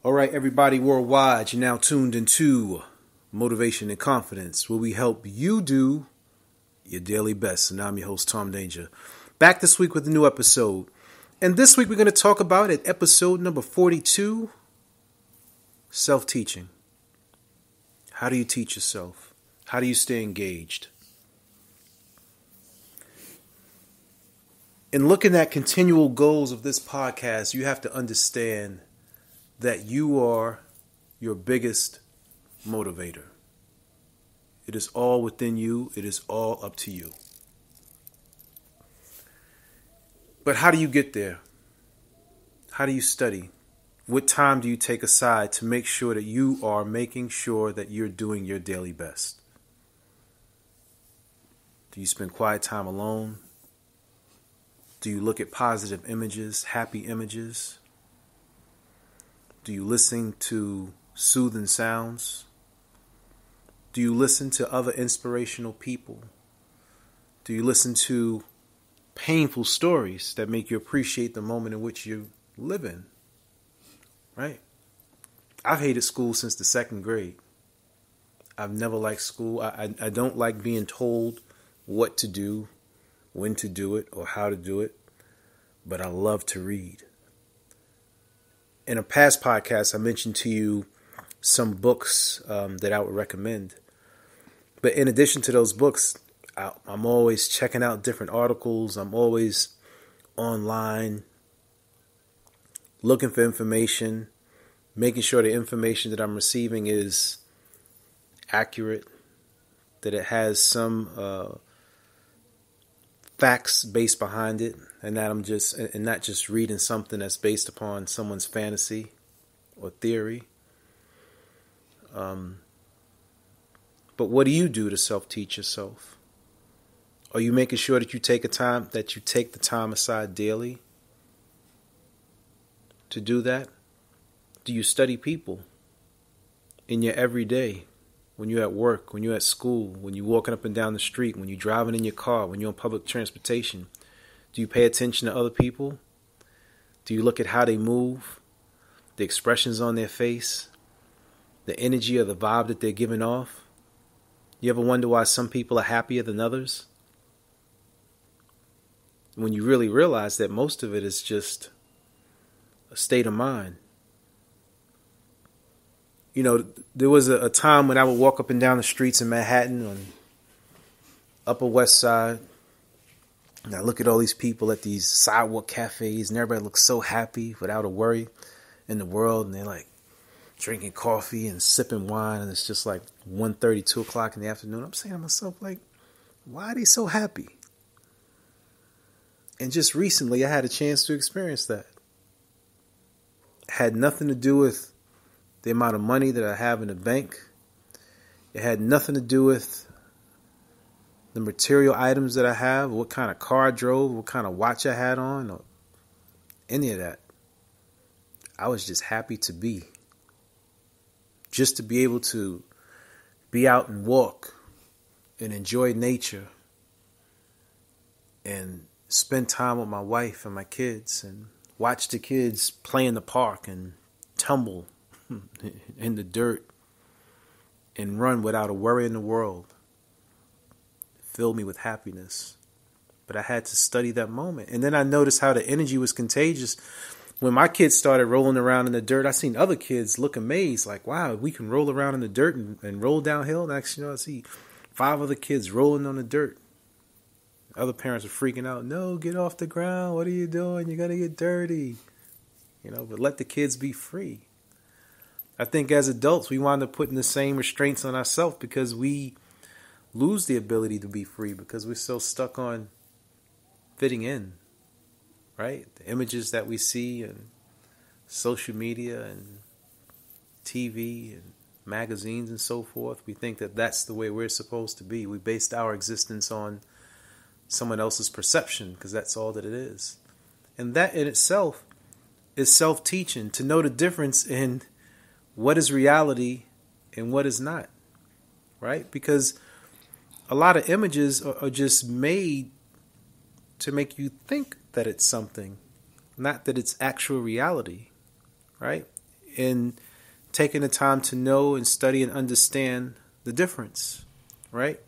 All right, everybody worldwide, you're now tuned into Motivation and Confidence, where we help you do your daily best. And I'm your host, Tom Danger. Back this week with a new episode. And this week we're going to talk about, at episode number 42, self-teaching. How do you teach yourself? How do you stay engaged? In looking at continual goals of this podcast, you have to understand that you are your biggest motivator. It is all within you. It is all up to you. But how do you get there? How do you study? What time do you take aside to make sure that you are making sure that you're doing your daily best? Do you spend quiet time alone? Do you look at positive images, happy images? Do you listen to soothing sounds? Do you listen to other inspirational people? Do you listen to painful stories that make you appreciate the moment in which you live in? Right? I've hated school since the second grade. I've never liked school. I don't like being told what to do, when to do it, or how to do it. But I love to read. In a past podcast, I mentioned to you some books that I would recommend. But in addition to those books, I'm always checking out different articles. I'm always online looking for information, making sure the information that I'm receiving is accurate, that it has some facts based behind it, and that I'm not just reading something that's based upon someone's fantasy or theory. But what do you do to self-teach yourself? Are you making sure that you take the time aside daily to do that? Do you study people in your everyday? When you're at work, when you're at school, when you're walking up and down the street, when you're driving in your car, when you're on public transportation, do you pay attention to other people? Do you look at how they move, the expressions on their face, the energy or the vibe that they're giving off? You ever wonder why some people are happier than others? When you really realize that most of it is just a state of mind. You know, there was a time when I would walk up and down the streets in Manhattan on Upper West Side, and I look at all these people at these sidewalk cafes, and everybody looks so happy without a worry in the world, and they're like drinking coffee and sipping wine, and it's just like 1:30, 2 o'clock in the afternoon. I'm saying to myself, like, why are they so happy? And just recently, I had a chance to experience that. It had nothing to do with the amount of money that I have in the bank. It had nothing to do with the material items that I have, what kind of car I drove, what kind of watch I had on, or any of that. I was just happy to be. Just to be able to be out and walk and enjoy nature and spend time with my wife and my kids and watch the kids play in the park and tumble in the dirt and run without a worry in the world. It filled me with happiness. But I had to study that moment. And then I noticed how the energy was contagious. When my kids started rolling around in the dirt, I seen other kids look amazed, like, wow, we can roll around in the dirt and roll downhill. Next, I see 5 other kids rolling on the dirt. Other parents are freaking out. No, get off the ground. What are you doing? You're going to get dirty. But let the kids be free. I think as adults, we wind up putting the same restraints on ourselves because we lose the ability to be free because we're so stuck on fitting in, right? The images that we see in social media and TV and magazines and so forth, we think that that's the way we're supposed to be. We based our existence on someone else's perception because that's all that it is. And that in itself is self-teaching, to know the difference in what is reality and what is not, right? Because a lot of images are just made to make you think that it's something, not that it's actual reality, right? in taking the time to know and study and understand the difference, right?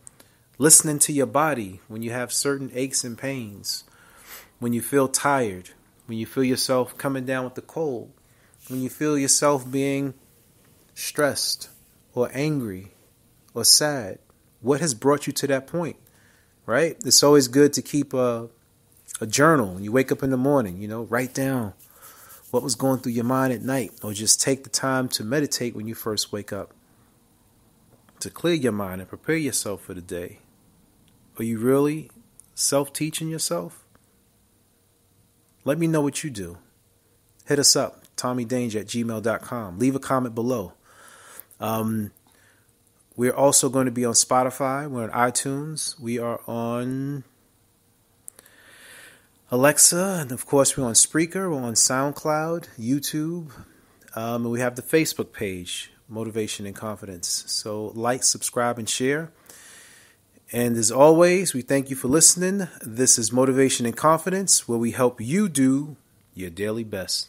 Listening to your body when you have certain aches and pains, when you feel tired, when you feel yourself coming down with the cold, when you feel yourself being stressed or angry or sad. What has brought you to that point, right? It's always good to keep a journal. When you wake up in the morning, write down what was going through your mind at night, or just take the time to meditate when you first wake up to clear your mind and prepare yourself for the day. Are you really self-teaching yourself? Let me know what you do. Hit us up, TommyDanger@gmail.com. Leave a comment below. We're also going to be on Spotify. We're on iTunes. We are on Alexa. And of course, we're on Spreaker. We're on SoundCloud, YouTube. And we have the Facebook page, Motivation and Confidence. So like, subscribe, and share. And as always, we thank you for listening. This is Motivation and Confidence, where we help you do your daily best.